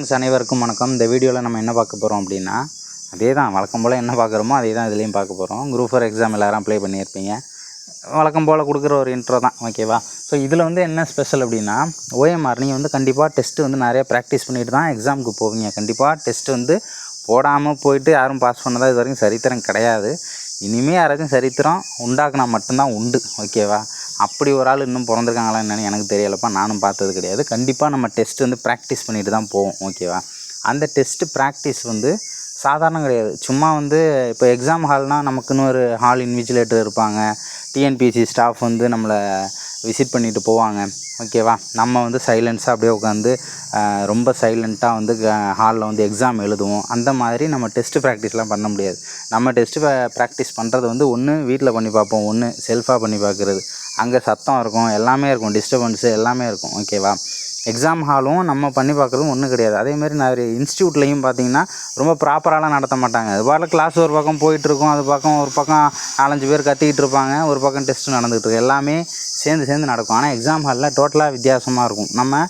Friends அனைவருக்கும் வணக்கம். இந்த வீடியோவில் நம்ம என்ன பார்க்க போகிறோம் அப்படின்னா, அதே தான் வழக்கம் போல் என்ன பார்க்குறோமோ அதே தான் இதுலேயும் பார்க்க போகிறோம். குரூப் 4 எக்ஸாம் எல்லோரும் அப்ளை பண்ணியிருப்பீங்க. வழக்கம் போல் கொடுக்குற ஒரு இன்ட்ரோ தான், ஓகேவா? ஸோ இதில் வந்து என்ன ஸ்பெஷல் அப்படின்னா, ஓஎம்ஆர் நீங்கள் வந்து கண்டிப்பாக டெஸ்ட்டு வந்து நிறைய ப்ராக்டிஸ் பண்ணிட்டு தான் எக்ஸாமுக்கு போவீங்க. கண்டிப்பாக டெஸ்ட்டு வந்து போடாமல் போயிட்டு யாரும் பாஸ் பண்ணதாக இது வரைக்கும் சரித்திரம் கிடையாது. இனிமேல் யாராச்சும் சரித்திரம் உண்டாக்குனா மட்டும்தான் உண்டு, ஓகேவா? அப்படி ஒரு ஆள் இன்னும் பிறந்திருக்காங்களா என்னென்னு எனக்கு தெரியலப்பா, நானும் பார்த்தது கிடையாது. கண்டிப்பாக நம்ம டெஸ்ட் வந்து ப்ராக்டிஸ் பண்ணிட்டு தான் போவோம், ஓகேவா? அந்த டெஸ்ட்டு ப்ராக்டிஸ் வந்து சாதாரணம் கிடையாது. சும்மா வந்து இப்போ எக்ஸாம் ஹால்னால் நமக்குன்னு ஒரு ஹால் இன்விஜிலேட்டர் இருப்பாங்க, டிஎன்பிஎஸ்சி ஸ்டாஃப் வந்து நம்மளை விசிட் பண்ணிட்டு போவாங்க, ஓகேவா? நம்ம வந்து சைலன்ஸாக அப்படியே உட்காந்து ரொம்ப சைலண்ட்டாக வந்து ஹாலில் வந்து எக்ஸாம் எழுதுவோம். அந்த மாதிரி நம்ம டெஸ்ட்டு ப்ராக்டிஸ்லாம் பண்ண முடியாது. நம்ம டெஸ்ட்டு ப்ராக்டிஸ் பண்ணுறது வந்து ஒன்று வீட்டில் பண்ணி பார்ப்போம், ஒன்று செல்ஃபாக பண்ணி பார்க்குறது. அங்கே சத்தம் இருக்கும், எல்லாமே இருக்கும், டிஸ்டர்பன்ஸு எல்லாமே இருக்கும், ஓகேவா? எக்ஸாம் ஹாலும் நம்ம பண்ணி பார்க்குறதும் ஒன்றும் கிடையாது. அதேமாதிரி நிறைய இன்ஸ்டியூட்லேயும் பார்த்திங்கன்னா ரொம்ப ப்ராப்பராலாம் நடத்த மாட்டாங்க. அது பாட்டில் கிளாஸ் ஒரு பக்கம் போயிட்டுருக்கும், அது பக்கம் ஒரு பக்கம் 4-5 பேர் கத்திக்கிட்டு இருப்பாங்க, ஒரு பக்கம் டெஸ்ட்டு நடந்துகிட்ருக்கு, எல்லாமே சேர்ந்து நடக்கும். ஆனால் எக்ஸாம் ஹாலில் டோட்டலாக வித்தியாசமாக இருக்கும். நம்ம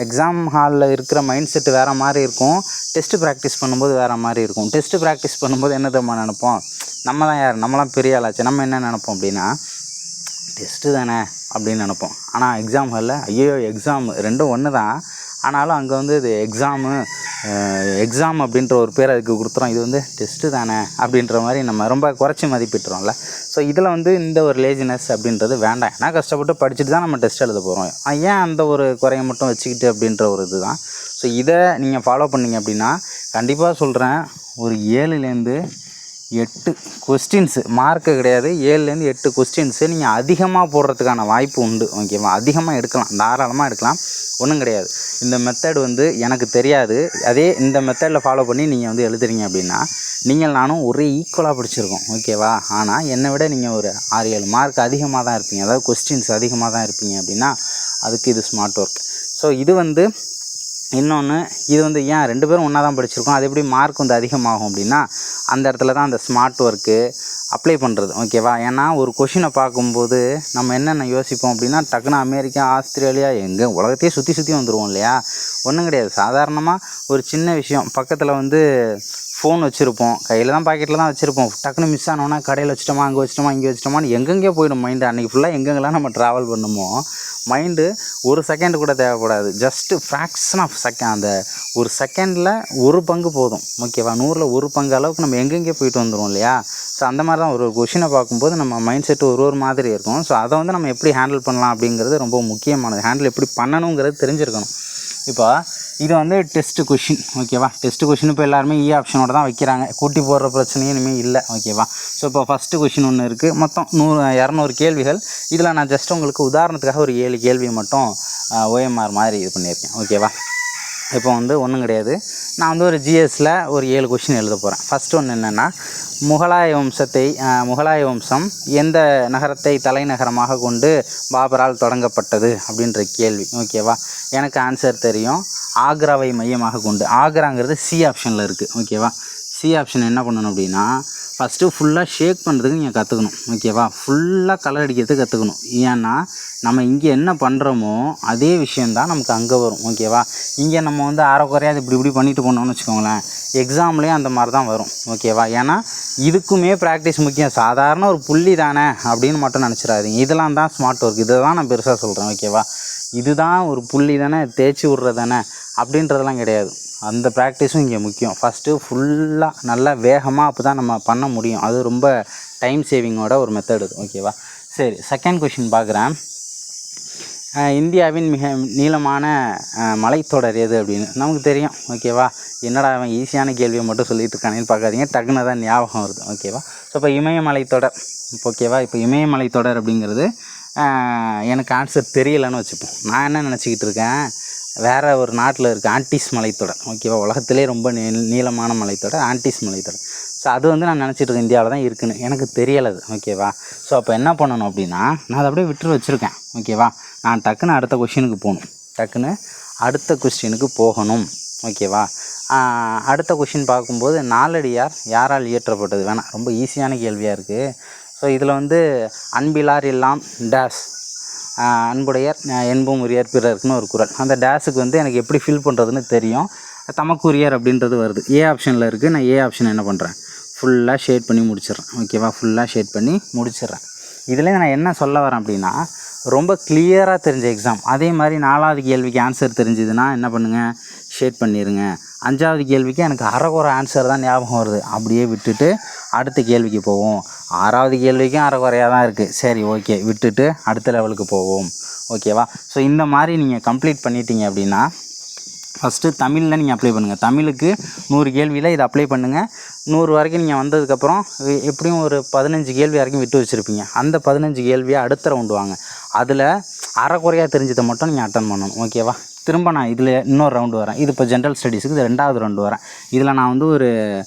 எக்ஸாம் ஹாலில் இருக்கிற மைண்ட் செட்டு வேறு மாதிரி இருக்கும், டெஸ்ட்டு ப்ராக்டிஸ் பண்ணும்போது வேறு மாதிரி இருக்கும். டெஸ்ட்டு ப்ராக்டிஸ் பண்ணும்போது என்ன தெரியுமா நினைப்போம், நம்ம தான் யார், நம்மளாம் பெரிய ஆளாச்சு, நம்ம என்ன நினைப்போம் அப்படின்னா, டெஸ்ட்டு தானே அப்படின்னு நினைப்போம். ஆனால் எக்ஸாம் ஹாலில் ஐயோ எக்ஸாம் ரெண்டும் ஒன்று தான், ஆனாலும் அங்கே வந்து இது எக்ஸாம் அப்படின்ற ஒரு பேர் அதுக்கு கொடுத்துறோம். இது வந்து டெஸ்ட்டு தானே அப்படின்ற மாதிரி நம்ம ரொம்ப குறைச்சி மதிப்பிட்டுறோம்ல. ஸோ இதில் வந்து இந்த ஒரு லேசினஸ் அப்படின்றது வேண்டாம். ஏன்னா கஷ்டப்பட்டு படிச்சுட்டு தான் நம்ம டெஸ்ட் எழுத போகிறோம். ஏன் அந்த ஒரு குறையை மட்டும் வச்சுக்கிட்டு அப்படின்ற ஒரு இது தான். ஸோ இதை நீங்கள் ஃபாலோ பண்ணிங்க அப்படின்னா கண்டிப்பாக சொல்கிறேன், ஒரு 7லேருந்து 8 கொஸ்டின்ஸு மார்க்கு கிடையாது, 7லேருந்து 8 கொஸ்டின்ஸு நீங்கள் அதிகமாக போடுறதுக்கான வாய்ப்பு உண்டு, ஓகேவா? அதிகமாக எடுக்கலாம், தாராளமாக எடுக்கலாம், ஒன்றும் கிடையாது. இந்த மெத்தட் வந்து எனக்கு தெரியாது, அதே இந்த மெத்தடில் ஃபாலோ பண்ணி நீங்கள் வந்து எழுதுறீங்க அப்படின்னா நீங்கள் நானும் ஒரே ஈக்குவலாக படிச்சிருக்கோம், ஓகேவா? ஆனால் என்னை விட நீங்கள் ஒரு 6-7 மார்க் அதிகமாக தான் இருப்பீங்க, அதாவது கொஸ்டின்ஸ் அதிகமாக தான் இருப்பீங்க அப்படின்னா அதுக்கு இது ஸ்மார்ட் ஒர்க். ஸோ இது வந்து இன்னொன்று, இது வந்து ஏன் 2 பேரும் ஒன்றா தான் படிச்சிருக்கோம், அது எப்படி மார்க் வந்து அதிகமாகும் அப்படின்னா அந்த இடத்துல தான் அந்த ஸ்மார்ட் ஒர்க்கு அப்ளை பண்ணுறது, ஓகேவா? ஏன்னா ஒரு கொஷினை பார்க்கும்போது நம்ம என்னென்ன யோசிப்போம் அப்படின்னா, டக்குன்னு அமெரிக்கா, ஆஸ்திரேலியா, எங்கே உலகத்தையே சுற்றி வந்துடுவோம் இல்லையா? ஒன்றும் கிடையாது. சாதாரணமாக ஒரு சின்ன விஷயம், பக்கத்தில் வந்து ஃபோன் வச்சுருப்போம், கையில் தான் பாக்கெட்டில் தான் வச்சுருப்போம், டக்குன்னு மிஸ் ஆனோன்னா கடையில் வச்சுட்டோமா, அங்கே வச்சுட்டோமா, இங்கே வச்சுட்டோமான்னு எங்கெங்கே போயிடும் மைண்டு. அன்றைக்கி ஃபுல்லாக எங்கெங்கெல்லாம் நம்ம ட்ராவல் பண்ணுமோ மைண்டு ஒரு செகண்ட் கூட தேவைப்படாது, ஜஸ்ட்டு ஃப்ராக்ஷன் ஆஃப் செகண்ட், அந்த ஒரு செகண்டில் ஒரு பங்கு போதும், ஓகேவா? 100ல் 1 பங்கு அளவுக்கு நம்ம எங்கெங்கே போயிட்டு வந்துடும் இல்லையா? ஸோ அந்த மாதிரி தான் ஒரு கொஷினை பார்க்கும்போது நம்ம மைண்ட் செட்டு ஒரு மாதிரி இருக்கும். ஸோ அதை வந்து நம்ம எப்படி ஹேண்டில் பண்ணலாம் அப்படிங்கிறது ரொம்ப முக்கியமானது. ஹேண்டில் எப்படி பண்ணணுங்கிறது தெரிஞ்சிருக்கணும். இப்போ இது வந்து டெஸ்ட்டு கொஷின், ஓகேவா? டெஸ்ட்டு கொஷின் இப்போ எல்லாருமே ஆப்ஷனோட தான் வைக்கிறாங்க, கூட்டி போடுற பிரச்சனையும் இனிமேல் இல்லை, ஓகேவா? ஸோ இப்போ ஃபஸ்ட்டு கொஷின் ஒன்று இருக்குது, மொத்தம் 200 கேள்விகள். இதில் நான் ஜஸ்ட் உங்களுக்கு உதாரணத்துக்காக ஒரு 7 கேள்வியை மட்டும் ஓஎம்ஆர் மாதிரி இது பண்ணியிருக்கேன், ஓகேவா? இப்போ வந்து ஒன்றும் கிடையாது, நான் வந்து ஒரு ஜிஎஸில் ஒரு 7 கொஷின் எழுத போகிறேன். ஃபஸ்ட்டு ஒன்று என்னென்னா, முகலாய வம்சம் எந்த நகரத்தை தலைநகரமாக கொண்டு பாபரால் தொடங்கப்பட்டது அப்படின்ற கேள்வி, ஓகேவா? எனக்கு ஆன்சர் தெரியும், ஆக்ராவை மையமாக கொண்டு. ஆக்ராங்கிறது சி ஆப்ஷனில் இருக்குது, ஓகேவா? சி ஆப்ஷன் என்ன பண்ணணும் அப்படின்னா, ஃபஸ்ட்டு ஃபுல்லாக ஷேக் பண்ணுறதுக்கு நீங்கள் கற்றுக்கணும், ஓகேவா? ஃபுல்லாக கலர் அடிக்கிறதுக்கு கற்றுக்கணும். ஏன்னா நம்ம இங்கே என்ன பண்ணுறோமோ அதே விஷயந்தான் நமக்கு அங்கே வரும், ஓகேவா? இங்கே நம்ம வந்து அரைக்குறையாது இப்படி பண்ணிட்டு போனோம்னு வச்சுக்கோங்களேன், எக்ஸாம்லேயும் அந்த மாதிரி தான் வரும், ஓகேவா? ஏன்னா இதுக்குமே ப்ராக்டிஸ் முக்கியம். சாதாரண ஒரு புள்ளி தானே அப்படின்னு மட்டும் நினச்சிடாதீங்க, இதெல்லாம் தான் ஸ்மார்ட் ஒர்க். இதை தான் நான் பெருசாக சொல்கிறேன், ஓகேவா? இதுதான் ஒரு புள்ளி தானே, தேய்ச்சி விட்றது தானே அப்படின்றதெல்லாம் கிடையாது. அந்த ப்ராக்டிஸும் இங்கே முக்கியம். ஃபஸ்ட்டு ஃபுல்லாக நல்லா வேகமாக அப்போ தான் நம்ம பண்ண முடியும். அது ரொம்ப டைம் சேவிங்கோட ஒரு மெத்தடு, ஓகேவா? சரி, செகண்ட் கொஷின் பார்க்குறேன். இந்தியாவின் மிக நீளமான மலைத்தொடர் எது அப்படின்னு நமக்கு தெரியும், ஓகேவா? என்னடா அவன் ஈஸியான கேள்வியை மட்டும் சொல்லிட்டு இருக்கானேன்னு பார்க்காதீங்க, டக்குன்னு தான் ஞாபகம் வருது, ஓகேவா? ஸோ இப்போ இமயமலைத்தொடர், ஓகேவா? இப்போ இமயமலைத்தொடர் அப்படிங்கிறது எனக்கு ஆன்சர் தெரியலைன்னு வச்சுப்போம். நான் என்ன நினச்சிக்கிட்டு இருக்கேன், வேறு ஒரு நாட்டில் இருக்க ஆண்டிஸ் மலைத்தொடர், ஓகேவா? உலகத்திலே ரொம்ப நீளமான மலைத்தொடர் ஆண்டிஸ் மலைத்தொடர். ஸோ அது வந்து நான் நினச்சிட்டு இருக்கேன் இந்தியாவில் தான் இருக்குன்னு, எனக்கு தெரியலை அது, ஓகேவா? ஸோ அப்போ என்ன பண்ணணும் அப்படின்னா, நான் அதை அப்படியே விட்டு வச்சுருக்கேன், ஓகேவா? நான் டக்குன்னு அடுத்த கொஷினுக்கு போகணும், ஓகேவா? அடுத்த கொஷின் பார்க்கும்போது, நாலடியார் யாரால் இயற்றப்பட்டது? வேணாம், ரொம்ப ஈஸியான கேள்வியாக இருக்குது. ஸோ இதில் வந்து அன்பிலார் எல்லாம் டேஸ் அன்புடையர் என்பும் உரியர் பிறருக்குன்னு ஒரு குறள். அந்த டேஸுக்கு வந்து எனக்கு எப்படி ஃபில் பண்ணுறதுன்னு தெரியும். தமக்குரியர் அப்படின்றது வருது. ஏ ஆப்ஷனில் இருக்குது. நான் ஏ ஆப்ஷன் என்ன பண்ணுறேன், ஃபுல்லாக ஷேட் பண்ணி முடிச்சிடுறேன். ஓகேவா, ஃபுல்லாக ஷேட் பண்ணி முடிச்சிடுறேன். இதில் நான் என்ன சொல்ல வரேன் அப்படின்னா, ரொம்ப கிளியராக தெரிஞ்ச எக்ஸாம். அதே மாதிரி 4வது கேள்விக்கு ஆன்சர் தெரிஞ்சுதுன்னா என்ன பண்ணுங்கள், ஷேட் பண்ணிடுங்க. 5வது கேள்விக்கு எனக்கு அரைக்குறை ஆன்சர் தான் ஞாபகம் வருது, அப்படியே விட்டுட்டு அடுத்த கேள்விக்கு போவோம். 6வது கேள்விக்கும் அரைக்குறையாக தான் இருக்குது, சரி ஓகே விட்டுட்டு அடுத்த லெவலுக்கு போவோம். ஓகேவா. ஸோ இந்த மாதிரி நீங்கள் கம்ப்ளீட் பண்ணிட்டீங்க அப்படின்னா, ஃபஸ்ட்டு தமிழில் நீங்கள் அப்ளை பண்ணுங்கள். தமிழுக்கு 100 கேள்வியில் இதை அப்ளை பண்ணுங்கள். 100 வரைக்கும் நீங்கள் வந்ததுக்கப்புறம் எப்படியும் ஒரு 15 கேள்வி வரைக்கும் விட்டு வச்சுருப்பீங்க. அந்த 15 கேள்வியை அடுத்த ரவுண்டு வாங்க. அதில் அரைக்குறையாக தெரிஞ்சதை மட்டும் நீங்கள் அட்டன் பண்ணணும். ஓகேவா. திரும்ப நான் இதில் இன்னொரு ரவுண்டு வரேன். இது இப்போ ஜென்ரல் ஸ்டடீஸுக்கு இது 2வது ரவுண்டு வரேன். இதில் நான் வந்து ஒரு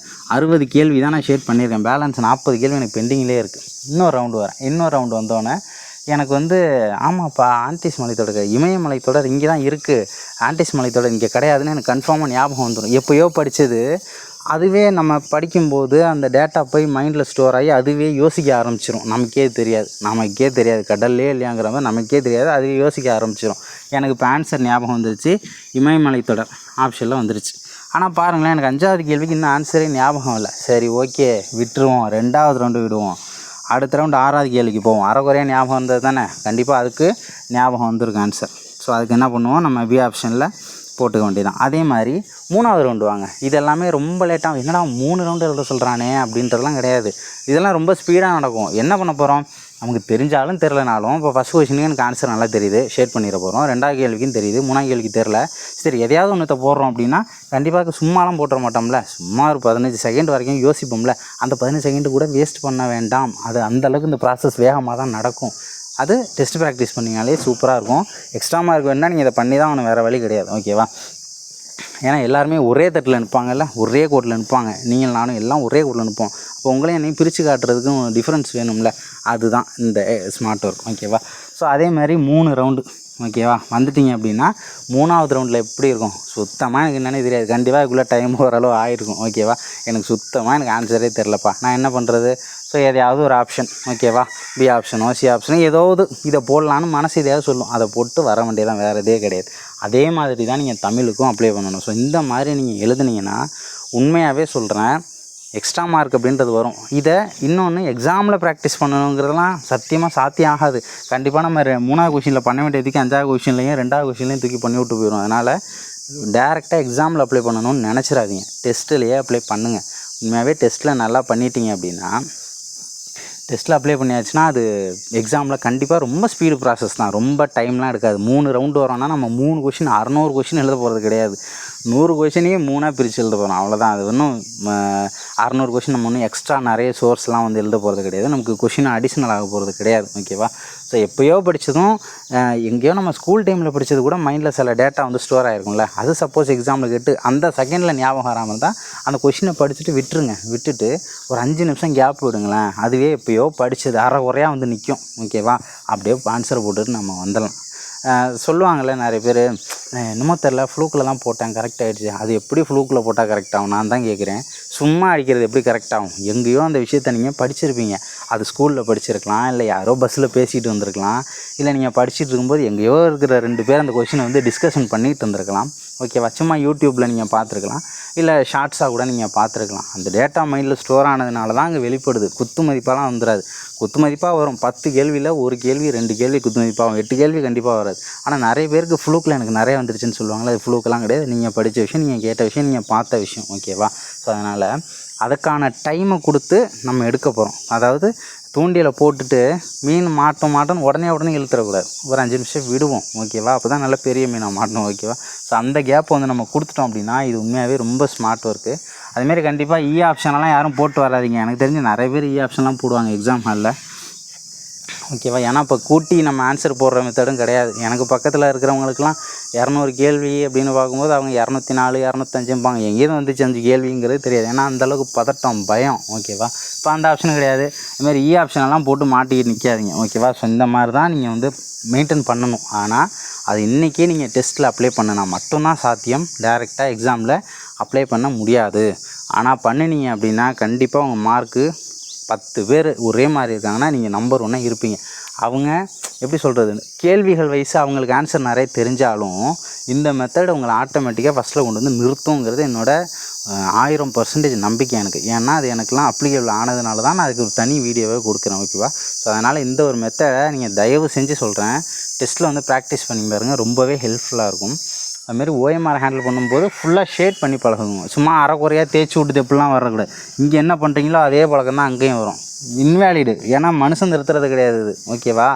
60 கேள்வி தான் நான் ஷேட் பண்ணியிருக்கேன். பேலன்ஸ் 40 கேள்வி எனக்கு பெண்டிங்லேயே இருக்குது. இன்னொரு ரவுண்டு வரேன். இன்னொரு ரவுண்டு வந்தோடனே எனக்கு வந்து ஆமாப்பா ஆண்டிஸ் மலைத்தொடர், இமயமலைத்தொடர் இங்கே தான் இருக்குது, ஆண்டிஸ் மலைத்தொடர் இங்கே கிடையாதுன்னு எனக்கு கன்ஃபார்மாக ஞாபகம் வந்துடும். எப்போயோ படித்தது அதுவே நம்ம படிக்கும்போது அந்த டேட்டா போய் மைண்டில் ஸ்டோர் ஆகி அதுவே யோசிக்க ஆரம்பிச்சிடும். நமக்கே தெரியாது கடல்லே இல்லையாங்கிற மாதிரி நமக்கே தெரியாது, அதுவே யோசிக்க ஆரம்பிச்சிடும். எனக்கு இப்போ ஆன்சர் ஞாபகம் வந்துருச்சு, இமயமலைத்தொடர் ஆப்ஷனில் வந்துருச்சு. ஆனால் பாருங்களேன், எனக்கு 5வது கேள்விக்கு இன்னும் ஆன்சரே ஞாபகம் இல்லை. சரி ஓகே விட்டுருவோம், 2வது ரவுண்டு விடுவோம். அடுத்த ரவுண்டு 6வது கேள்விக்கு போவோம். அரைக்குறையாக ஞாபகம் வந்தது தானே, கண்டிப்பாக அதுக்கு ஞாபகம் வந்திருக்கு ஆன்சர். ஸோ அதுக்கு என்ன பண்ணுவோம், நம்ம பி ஆப்ஷனில் போட்டுக்க வேண்டியதான். அதே மாதிரி 3வது ரவுண்டு வாங்க. இதெல்லாமே ரொம்ப லேட்டாக, என்னடா 3 ரவுண்டு எழுத சொல்கிறானே அப்படின்றதுலாம் கிடையாது. இதெல்லாம் ரொம்ப ஸ்பீடாக நடக்கும். என்ன பண்ண போகிறோம், நமக்கு தெரிஞ்சாலும் தெரிலனாலும் இப்போ ஃபஸ்ட் கொஸ்டினுக்கு எனக்கு ஆன்சர் நல்லா தெரியுது, ஷேட் பண்ணிட போகிறோம். 2வது கேள்விக்கும் தெரியுது, 3வது கேள்விக்கு தெரில. சரி எதையாவது ஒன்றத்தை போடுறோம் அப்படின்னா கண்டிப்பாக சும்மாலாம் போட்டுற மாட்டோம்ல, சும்மா ஒரு 15 செகண்ட் வரைக்கும் யோசிப்போம்ல. அந்த 15 செகண்டு கூட வேஸ்ட் பண்ண வேண்டாம். அது அந்தளவுக்கு இந்த ப்ராசஸ் வேகமாக தான் நடக்கும். அது டெஸ்ட் ப்ராக்டிஸ் பண்ணிங்கனாலே சூப்பராக இருக்கும். எக்ஸ்ட்ரா மார்க் வேணுன்னா நீங்கள் இதை பண்ணி தான் ஒன்று, வேறு வழி கிடையாது. ஓகேவா. ஏன்னா எல்லாருமே ஒரே தட்டில் நிற்பாங்கல்ல, ஒரே கோட்டில் நிற்பாங்க. நீங்கள் நானும் எல்லாம் ஒரே கோட்டில் நிற்போம். அப்போ உங்களையும் என்னையும் பிரித்து காட்டுறதுக்கும் டிஃப்ரென்ஸ் வேணும்ல, அதுதான் இந்த ஸ்மார்ட் ஒர்க். ஓகேவா. ஸோ அதே மாதிரி 3 ரவுண்டு ஓகேவா வந்துட்டிங்க அப்படின்னா 3வது ரவுண்டில் எப்படி இருக்கும், சுத்தமாக எனக்கு என்னென்னே தெரியாது. கண்டிப்பாக இதுக்குள்ளே டைம் ஓரளவு ஆகிருக்கும். ஓகேவா. எனக்கு சுத்தமாக எனக்கு ஆன்சரே தெரிலப்பா, நான் என்ன பண்ணுறது. ஸோ எதையாவது ஒரு ஆப்ஷன், ஓகேவா, பி ஆப்ஷனோ சி ஆப்ஷனோ ஏதாவது இதை போடலான்னு மனசு எதையாவது சொல்லும், அதை போட்டு வர வேண்டியதான், வேறு இதே கிடையாது. அதே மாதிரி தான் நீங்கள் தமிழுக்கும் அப்ளை பண்ணணும். ஸோ இந்த மாதிரி நீங்கள் எழுதுனீங்கன்னா உண்மையாகவே சொல்கிறேன் எக்ஸ்ட்ரா மார்க் அப்படின்றது வரும். இதை இன்னொன்று எக்ஸாமில் ப்ராக்டிஸ் பண்ணணுங்கிறதெல்லாம் சத்தியமாக சாத்தியம் ஆகாது. கண்டிப்பாக நம்ம 3வது கொஷினில் பண்ண வேண்டியதுக்கு 5வது கொஷின்லையும் 2வது கொஷின்லையும் தூக்கி பண்ணி விட்டு போயிடும். அதனால் டேரெக்டாக எக்ஸாமில் அப்ளை பண்ணணும்னு நினச்சிடாதீங்க, டெஸ்ட்டுலேயே அப்ளை பண்ணுங்கள். உண்மையாகவே டெஸ்ட்டில் நல்லா பண்ணிட்டீங்க அப்படின்னா, டெஸ்ட்டில் அப்ளை பண்ணியாச்சுன்னா அது எக்ஸாமில் கண்டிப்பாக ரொம்ப ஸ்பீடு ப்ராசஸ் தான், ரொம்ப டைம்லாம் எடுக்காது. 3 ரவுண்டு வரோன்னா நம்ம 3 கொஷின் 600 கொஷின் எழுத போகிறது கிடையாது. 100 கொஷினையே 3ஆக பிரித்து எழுத போகிறோம், அவ்வளோதான். அது இன்னும் 600 கொஷின் நம்ம ஒன்றும் எக்ஸ்ட்ரா நிறைய சோர்ஸ்லாம் வந்து எழுத போகிறது கிடையாது. நமக்கு கொஷின் அடிஷ்னல் ஆக போகிறது கிடையாது. ஓகேவா. ஸோ எப்போயோ படித்ததும் எங்கேயோ நம்ம ஸ்கூல் டைமில் படித்தது கூட மைண்டில் சில டேட்டா வந்து ஸ்டோர் ஆகிருக்கும்ல, அது சப்போஸ் எக்ஸாமில் கேட்டு அந்த செகண்டில் ஞாபகம் வராமல் தான் அந்த கொஷினை படிச்சுட்டு விட்டுட்டு ஒரு 5 நிமிஷம் கேப் விடுங்களேன், அதுவே எப்போயோ படித்தது அரைக்குறையாக வந்து நிற்கும். ஓகேவா. அப்படியே ஆன்சரை போட்டுட்டு நம்ம வந்துடலாம். சொல்லுவாங்கள்ல நிறைய பேர், என்னமோ தெரில ஃப்ளூக்கில் தான் போட்டேன் கரெக்ட் ஆகிடுச்சு. அது எப்படி ஃப்ளூக்கில் போட்டால் கரெக்ட் ஆகும், நான் தான் கேட்குறேன். சும்மா அடிக்கிறது எப்படி கரெக்ட் ஆகும், எங்கேயோ அந்த விஷயத்தை நீங்கள் படிச்சிருப்பீங்க. அது ஸ்கூலில் படிச்சிருக்கலாம், இல்லை யாரோ பஸ்ஸில் பேசிகிட்டு வந்திருக்கலாம், இல்லை நீங்கள் படிச்சுட்டு இருக்கும்போது எங்கேயோ இருக்கிற 2 பேர் அந்த கொஷினை வந்து டிஸ்கஷன் பண்ணிகிட்டு இருந்திருக்கலாம். ஓகேவா. சும்மா யூடியூப்பில் நீங்கள் பார்த்துருக்கலாம், இல்லை ஷார்ட்ஸாக கூட நீங்கள் பார்த்துருக்கலாம். அந்த டேட்டா மைண்டில் ஸ்டோர் ஆனதுனால தான் அங்கே வெளிப்படுது. குத்து மதிப்பாலாம் வந்துடாது. குத்து மதிப்பாக வரும் 10 கேள்வியில் 1 கேள்வி 2 கேள்வி குத்து மதிப்பாகும், 8 கேள்வி கண்டிப்பாக வராது. ஆனால் நிறைய பேருக்கு ஃப்ளூக்கில் எனக்கு நிறைய வந்துருச்சுன்னு சொல்லுவாங்களே, அது ஃப்ளூக்கெல்லாம் கிடையாது. நீங்கள் படித்த விஷயம், நீங்கள் கேட்ட விஷயம், நீங்கள் பார்த்த விஷயம். ஓகேவா. ஸோ அதனால் அதுக்கான டைமை கொடுத்து நம்ம எடுக்க போகிறோம். அதாவது தூண்டியில் போட்டுட்டு மீன் மாட்டோன்னு உடனே இழுத்துடக்கூடாது. ஒரு 5 நிமிஷம் விடுவோம். ஓகேவா. அப்போ தான் நல்ல பெரிய மீனை மாட்டணும். ஓகேவா. ஸோ அந்த கேப்பை வந்து நம்ம கொடுத்துட்டோம் அப்படின்னா இது உண்மையாகவே ரொம்ப ஸ்மார்ட் ஒர்க்கு. அதுமாரி கண்டிப்பாக இ ஆப்ஷனெல்லாம் யாரும் போட்டு வராதிங்க. எனக்கு தெரிஞ்சு நிறைய பேர் இ ஆப்ஷன்லாம் போடுவாங்க எக்ஸாம் ஹாலில். ஓகேவா. ஏன்னா இப்போ கூட்டி நம்ம ஆன்சர் போடுற மெத்தடும் கிடையாது. எனக்கு பக்கத்தில் இருக்கிறவங்களுக்குலாம் 200 கேள்வி அப்படின்னு பார்க்கும்போது அவங்க 204 205ம்பாங்க. எங்கேயும் வந்துச்சு 5 கேள்விங்கிறது தெரியாது. ஏன்னா அந்தளவுக்கு பதட்டம், பயம். ஓகேவா. இப்போ அந்த ஆப்ஷனும் கிடையாது. இதுமாதிரி இ ஆப்ஷனெல்லாம் போட்டு மாட்டிக்கிட்டு நிற்காதீங்க. ஓகேவா. ஸோ இந்த மாதிரி தான் நீங்கள் வந்து மெயின்டைன் பண்ணணும். ஆனால் அது இன்றைக்கே நீங்கள் டெஸ்ட்டில் அப்ளை பண்ணினா மட்டும்தான் சாத்தியம், டைரெக்டாக எக்ஸாமில் அப்ளை பண்ண முடியாது. ஆனால் பண்ணினீங்க அப்படின்னா கண்டிப்பாக உங்கள் மார்க்கு 10 பேர் ஒரே மாதிரி இருக்காங்கன்னா நீங்கள் நம்பர் 1 இருப்பீங்க. அவங்க எப்படி சொல்கிறது, கேள்விகள் வயசு அவங்களுக்கு ஆன்சர் நிறைய தெரிஞ்சாலும் இந்த மெத்தட் உங்களை ஆட்டோமேட்டிக்காக ஃபஸ்ட்டில் கொண்டு வந்து நிறுத்துங்கிறது என்னோடய 1000% நம்பிக்கை எனக்கு. ஏன்னா அது எனக்குலாம் அப்ளிகபிள் ஆனதுனால தான் நான் அதுக்கு ஒரு தனி வீடியோவே கொடுக்குறேன். ஓகேவா? ஸோ அதனால் இந்த ஒரு மெத்தடை நீங்கள் தயவு செஞ்சு சொல்கிறேன், டெஸ்ட்டில் வந்து ப்ராக்டிஸ் பண்ணி பாருங்கள், ரொம்பவே ஹெல்ப்ஃபுல்லாக இருக்கும். அதுமாரி ஓஎம்ஆர் ஹேண்டில் பண்ணும்போது ஃபுல்லாக ஷேட் பண்ணி பழகுங்க. சும்மா அரைக்குறையாக தேய்ச்சி விட்டுது எப்படிலாம் வரக்கூடாது. இங்கே என்ன பண்ணுறீங்களோ அதே பழக்கம் தான் அங்கேயும் வரும். இன்வேலிடு. ஏன்னா மனுஷன் நிறுத்துறது கிடையாது இது. ஓகேவா?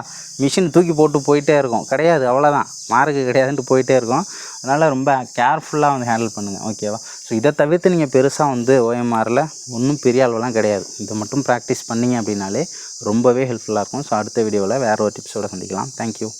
மிஷின் தூக்கி போட்டு போயிட்டே இருக்கும். கிடையாது, அவ்வளோதான், மார்க்கு கிடையாதுன்ட்டு போயிட்டே இருக்கும். அதனால் ரொம்ப கேர்ஃபுல்லாக வந்து ஹேண்டில் பண்ணுங்கள். ஓகேவா? ஸோ இதை தவிர்த்து நீங்கள் பெருசாக வந்து ஓஎம்ஆரில் ஒன்றும் பெரிய அளவெல்லாம் கிடையாது. இதை மட்டும் ப்ராக்டிஸ் பண்ணிங்க அப்படின்னாலே ரொம்பவே ஹெல்ப்ஃபுல்லாக இருக்கும். ஸோ அடுத்த வீடியோவில் வேறு ஒரு டிப்ஸோடு சந்திக்கலாம். தேங்க்யூ.